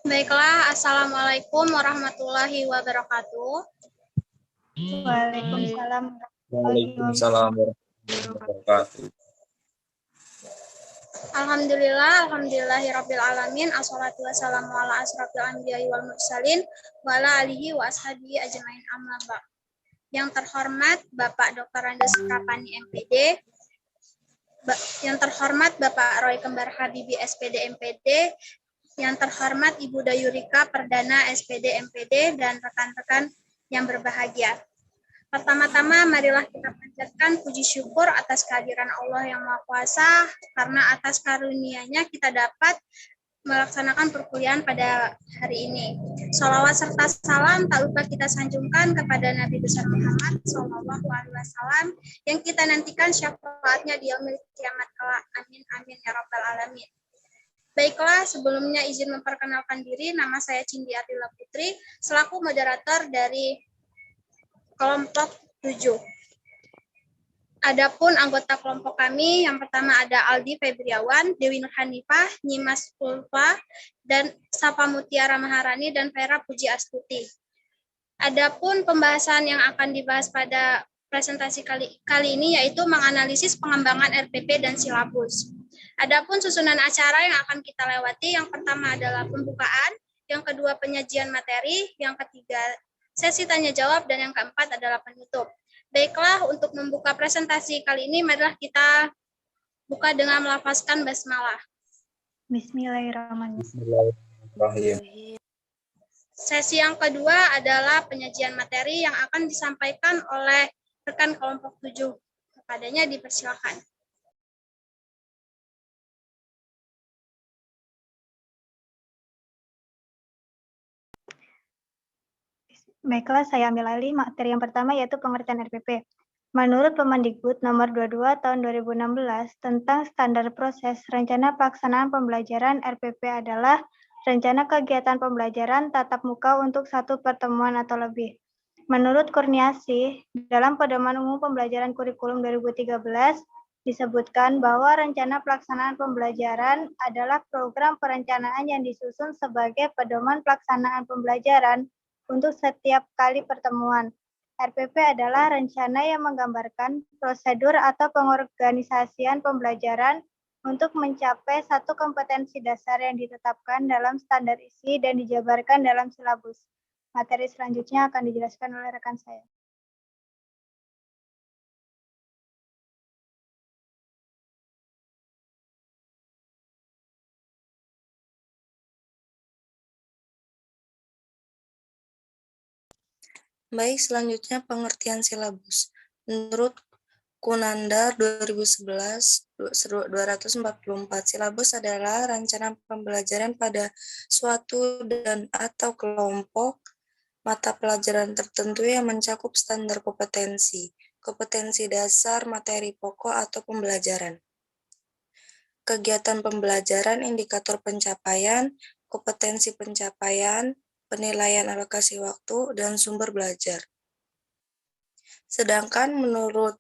Baiklah, Assalamualaikum warahmatullahi wabarakatuh. Waalaikumsalam. Waalaikumsalam warahmatullahi wabarakatuh. Alhamdulillahirabbil alamin. Assalatu wassalamu ala asrofil anbiya'i wal mursalin wa ala alihi wa ashabihi ajmain amma ba'd. Yang terhormat Bapak Dr. Andes Prapani MPD, yang terhormat Bapak Roy Kembar Habibi SPD MPD, yang terhormat Ibu Dayurika Perdana SPD MPD, dan rekan-rekan yang berbahagia. Pertama-tama, marilah kita panjatkan puji syukur atas kehadiran Allah yang Maha Kuasa, karena atas karunia-Nya kita dapat melaksanakan perkuliahan pada hari ini. Sholawat serta salam tak lupa kita sanjungkan kepada Nabi besar Muhammad SAW yang kita nantikan syafaatnya di yaumil kiamat kelak. Amin amin ya rabbal alamin. Baiklah, sebelumnya izin memperkenalkan diri. Nama saya Cindy Atila Putri selaku moderator dari kelompok 7. Adapun anggota kelompok kami, yang pertama ada Aldi Febriawan, Dewi Nur Hanifah, Nyimas Ulfa, dan Safa Mutiara Maharani, dan Vera Puji Astuti. Adapun pembahasan yang akan dibahas pada presentasi kali ini yaitu menganalisis pengembangan RPP dan silabus. Adapun susunan acara yang akan kita lewati, yang pertama adalah pembukaan, yang kedua penyajian materi, yang ketiga sesi tanya jawab, dan yang keempat adalah penutup. Baiklah, untuk membuka presentasi kali ini, marilah kita buka dengan melafazkan basmalah. Bismillahirrahmanirrahim. Sesi yang kedua adalah penyajian materi yang akan disampaikan oleh rekan kelompok 7. Kepadanya dipersilakan. Baiklah, saya ambil alih materi yang pertama yaitu pengertian RPP. Menurut Permendikbud nomor 22 tahun 2016 tentang standar proses rencana pelaksanaan pembelajaran, RPP adalah rencana kegiatan pembelajaran tatap muka untuk satu pertemuan atau lebih. Menurut Kurniasih, dalam Pedoman Umum Pembelajaran Kurikulum 2013 disebutkan bahwa rencana pelaksanaan pembelajaran adalah program perencanaan yang disusun sebagai pedoman pelaksanaan pembelajaran untuk setiap kali pertemuan. RPP adalah rencana yang menggambarkan prosedur atau pengorganisasian pembelajaran untuk mencapai satu kompetensi dasar yang ditetapkan dalam standar isi dan dijabarkan dalam silabus. Materi selanjutnya akan dijelaskan oleh rekan saya. Baik, selanjutnya pengertian silabus. Menurut Kunandar 2011-244, silabus adalah rencana pembelajaran pada suatu dan atau kelompok mata pelajaran tertentu yang mencakup standar kompetensi, kompetensi dasar, materi pokok, atau pembelajaran. Kegiatan pembelajaran, indikator pencapaian, kompetensi pencapaian, penilaian alokasi waktu, dan sumber belajar. Sedangkan menurut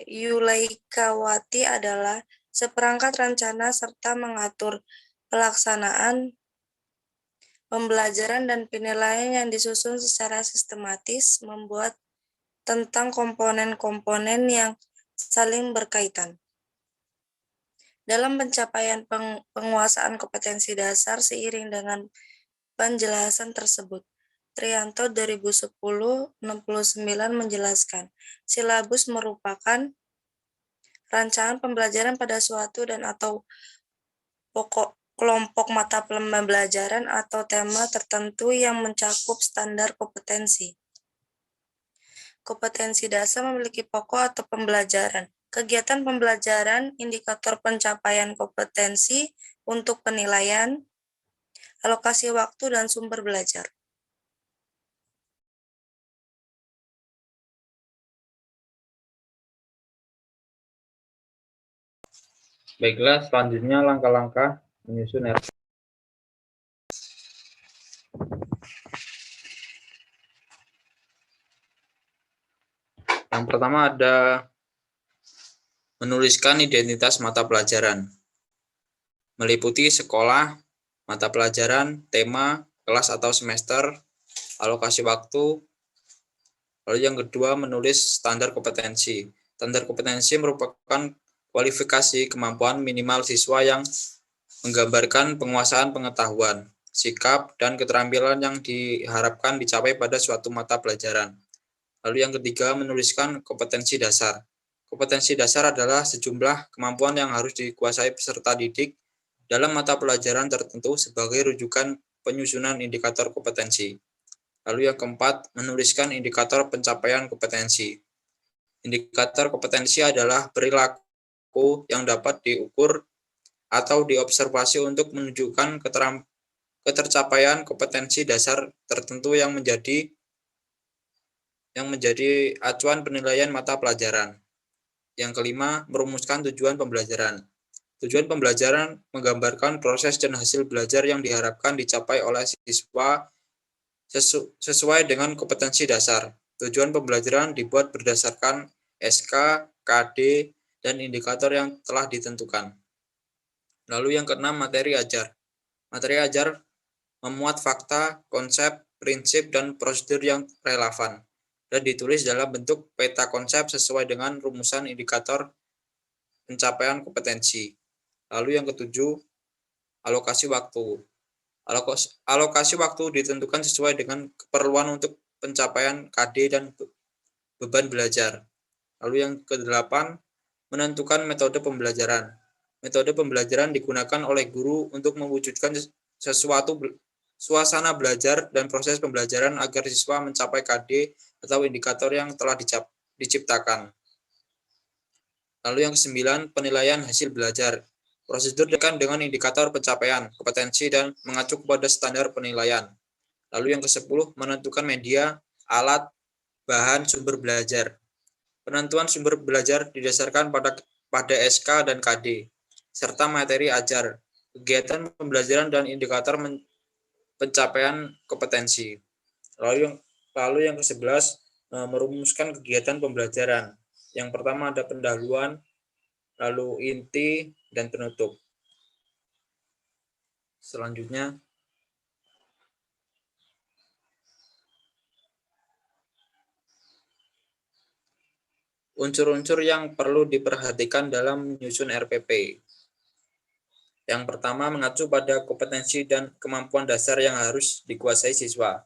Yulaikawati adalah seperangkat rencana serta mengatur pelaksanaan pembelajaran dan penilaian yang disusun secara sistematis, membuat tentang komponen-komponen yang saling berkaitan. Dalam pencapaian penguasaan kompetensi dasar seiring dengan penjelasan tersebut, Trianto 2010-69 menjelaskan, silabus merupakan rancangan pembelajaran pada suatu dan atau pokok kelompok mata pembelajaran atau tema tertentu yang mencakup standar kompetensi. Kompetensi dasar memiliki pokok atau pembelajaran. Kegiatan pembelajaran, indikator pencapaian kompetensi untuk penilaian, alokasi waktu, dan sumber belajar. Baiklah, selanjutnya langkah-langkah menyusun RPP. Yang pertama ada menuliskan identitas mata pelajaran. meliputi sekolah, mata pelajaran, tema, kelas atau semester, alokasi waktu. Lalu yang kedua, menulis standar kompetensi. Standar kompetensi merupakan kualifikasi kemampuan minimal siswa yang menggambarkan penguasaan pengetahuan, sikap, dan keterampilan yang diharapkan dicapai pada suatu mata pelajaran. Lalu yang ketiga, menuliskan kompetensi dasar. Kompetensi dasar adalah sejumlah kemampuan yang harus dikuasai peserta didik dalam mata pelajaran tertentu sebagai rujukan penyusunan indikator kompetensi. Lalu yang keempat, menuliskan indikator pencapaian kompetensi. Indikator kompetensi adalah perilaku yang dapat diukur atau diobservasi untuk menunjukkan ketercapaian kompetensi dasar tertentu yang menjadi acuan penilaian mata pelajaran. Yang kelima, merumuskan tujuan pembelajaran. Tujuan pembelajaran menggambarkan proses dan hasil belajar yang diharapkan dicapai oleh siswa sesuai dengan kompetensi dasar. Tujuan pembelajaran dibuat berdasarkan SK, KD, dan indikator yang telah ditentukan. Lalu yang keenam, materi ajar. Materi ajar memuat fakta, konsep, prinsip, dan prosedur yang relevan, dan ditulis dalam bentuk peta konsep sesuai dengan rumusan indikator pencapaian kompetensi. Lalu yang ketujuh, alokasi waktu. Alokasi waktu ditentukan sesuai dengan keperluan untuk pencapaian KD dan beban belajar. Lalu yang kedelapan, menentukan metode pembelajaran. Metode pembelajaran digunakan oleh guru untuk mewujudkan suasana belajar dan proses pembelajaran agar siswa mencapai KD atau indikator yang telah diciptakan. Lalu yang kesembilan, penilaian hasil belajar. Prosedur dikaitkan dengan indikator pencapaian, kompetensi, dan mengacu kepada standar penilaian. Lalu yang ke-10, menentukan media, alat, bahan, sumber belajar. Penentuan sumber belajar didasarkan pada SK dan KD, serta materi ajar, kegiatan pembelajaran, dan indikator pencapaian kompetensi. Lalu yang ke-11, merumuskan kegiatan pembelajaran. Yang pertama ada pendahuluan, lalu inti, dan penutup. Selanjutnya, unsur-unsur yang perlu diperhatikan dalam menyusun RPP. Yang pertama, mengacu pada kompetensi dan kemampuan dasar yang harus dikuasai siswa,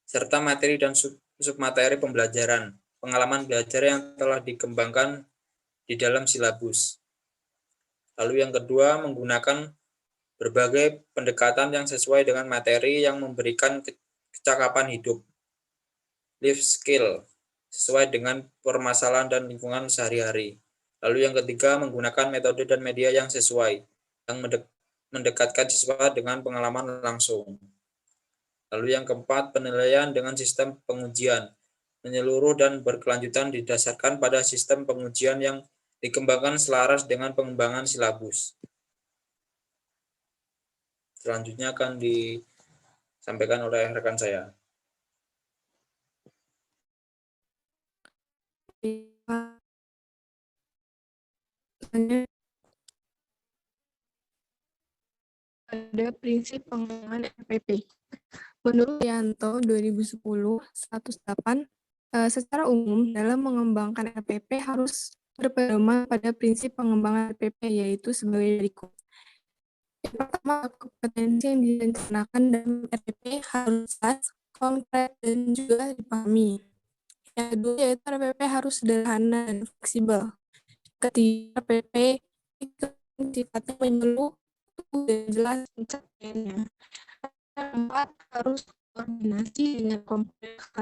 serta materi dan submateri pembelajaran, pengalaman belajar yang telah dikembangkan di dalam silabus. Lalu yang kedua, menggunakan berbagai pendekatan yang sesuai dengan materi yang memberikan kecakapan hidup, life skill, sesuai dengan permasalahan dan lingkungan sehari-hari. Lalu yang ketiga, menggunakan metode dan media yang sesuai, yang mendekatkan siswa dengan pengalaman langsung. Lalu yang keempat, penilaian dengan sistem pengujian, menyeluruh dan berkelanjutan didasarkan pada sistem pengujian yang dikembangkan selaras dengan pengembangan silabus. Selanjutnya akan disampaikan oleh rekan saya. Ada prinsip pengembangan RPP. Menurut Yanto 2010-108, secara umum dalam mengembangkan RPP harus berpedoman pada prinsip pengembangan RPP, yaitu sebagai berikut. Yang pertama, kompetensi yang direncanakan dalam RPP harus jelas, konkret, dan juga dipahami. Yang kedua, yaitu RPP harus sederhana dan fleksibel. Ketiga, RPP itu sifatnya menyeluruh dan jelas pencapaiannya. Keempat, harus koordinasi dengan kompleks.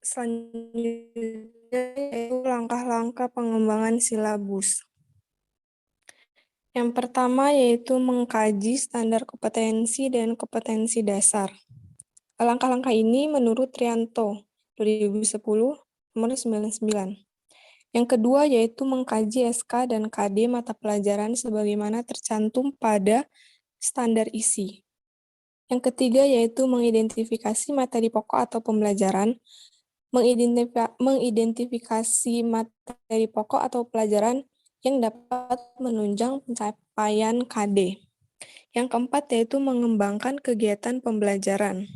Selanjutnya yaitu langkah-langkah pengembangan silabus. Yang pertama yaitu mengkaji standar kompetensi dan kompetensi dasar. Langkah-langkah ini menurut Trianto 2010 nomor 99. Yang kedua yaitu mengkaji SK dan KD mata pelajaran sebagaimana tercantum pada standar isi. Yang ketiga yaitu mengidentifikasi materi pokok atau pembelajaran, mengidentifikasi materi pokok atau pelajaran yang dapat menunjang pencapaian KD. Yang keempat yaitu mengembangkan kegiatan pembelajaran.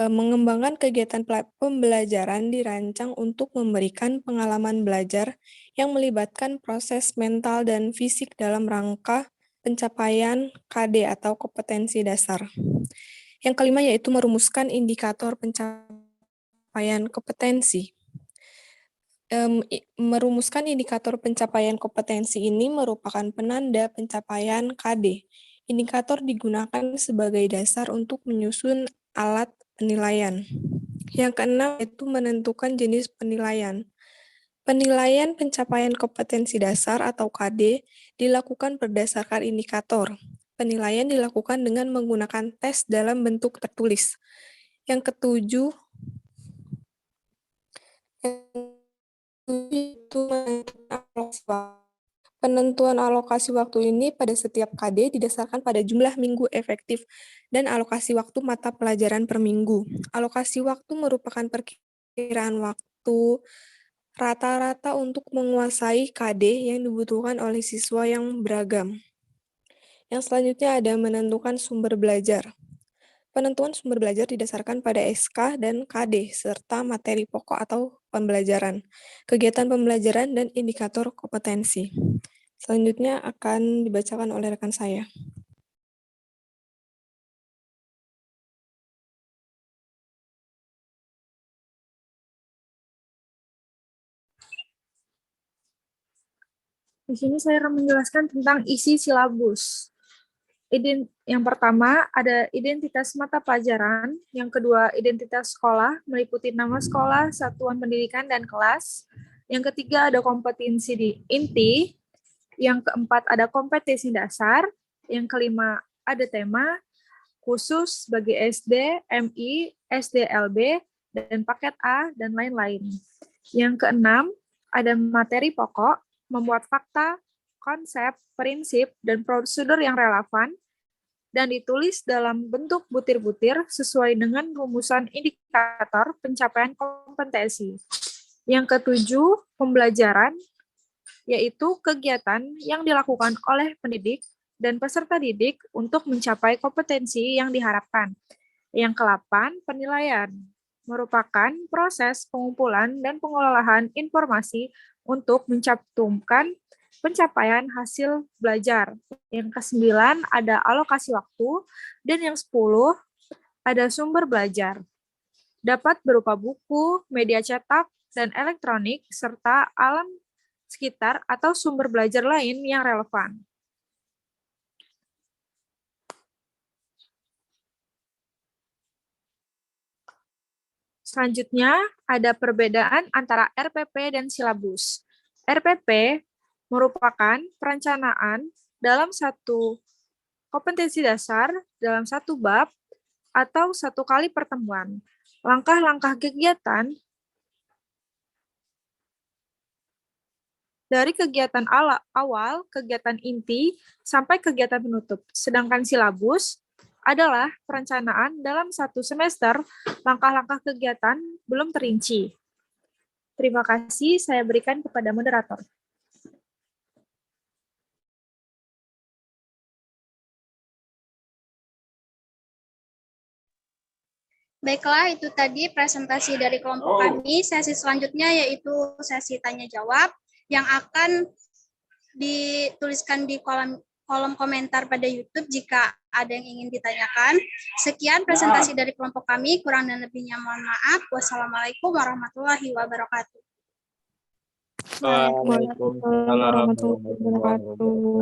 Mengembangkan kegiatan pembelajaran dirancang untuk memberikan pengalaman belajar yang melibatkan proses mental dan fisik dalam rangka pencapaian KD atau kompetensi dasar. Yang kelima yaitu merumuskan indikator pencapaian kompetensi. Merumuskan indikator pencapaian kompetensi ini merupakan penanda pencapaian KD. Indikator digunakan sebagai dasar untuk menyusun alat penilaian. Yang keenam yaitu menentukan jenis penilaian. Penilaian pencapaian kompetensi dasar atau KD dilakukan berdasarkan indikator. Penilaian dilakukan dengan menggunakan tes dalam bentuk tertulis. Yang ketujuh itu penentuan alokasi waktu ini pada setiap KD didasarkan pada jumlah minggu efektif dan alokasi waktu mata pelajaran per minggu. Alokasi waktu merupakan perkiraan waktu rata-rata untuk menguasai KD yang dibutuhkan oleh siswa yang beragam. Yang selanjutnya ada menentukan sumber belajar. Penentuan sumber belajar didasarkan pada SK dan KD, serta materi pokok atau pembelajaran, kegiatan pembelajaran, dan indikator kompetensi. Selanjutnya akan dibacakan oleh rekan saya. Di sini saya akan menjelaskan tentang isi silabus. Yang pertama ada identitas mata pelajaran, yang kedua identitas sekolah, meliputi nama sekolah, satuan pendidikan, dan kelas. Yang ketiga ada kompetensi inti, yang keempat ada kompetensi dasar, yang kelima ada tema khusus bagi SD, MI, SDLB, dan paket A, dan lain-lain. Yang keenam ada materi pokok, membuat fakta, konsep, prinsip, dan prosedur yang relevan, dan ditulis dalam bentuk butir-butir sesuai dengan rumusan indikator pencapaian kompetensi. Yang ketujuh, pembelajaran, yaitu kegiatan yang dilakukan oleh pendidik dan peserta didik untuk mencapai kompetensi yang diharapkan. Yang ke-8, penilaian, merupakan proses pengumpulan dan pengolahan informasi untuk mencantumkan pencapaian hasil belajar. Yang ke-9 ada alokasi waktu, dan yang 10 ada sumber belajar. Dapat berupa buku, media cetak, dan elektronik, serta alam sekitar atau sumber belajar lain yang relevan. Selanjutnya, ada perbedaan antara RPP dan silabus. RPP merupakan perencanaan dalam satu kompetensi dasar, dalam satu bab, atau satu kali pertemuan. Langkah-langkah kegiatan dari kegiatan awal, kegiatan inti, sampai kegiatan penutup. Sedangkan silabus adalah perencanaan dalam satu semester, langkah-langkah kegiatan belum terinci. Terima kasih, saya berikan kepada moderator. Baiklah, itu tadi presentasi dari kelompok kami. Sesi selanjutnya yaitu sesi tanya jawab yang akan dituliskan di kolom komentar pada YouTube jika ada yang ingin ditanyakan. Sekian presentasi dari kelompok kami, kurang dan lebihnya mohon maaf. Wassalamualaikum warahmatullahi wabarakatuh. Waalaikumsalam warahmatullahi wabarakatuh.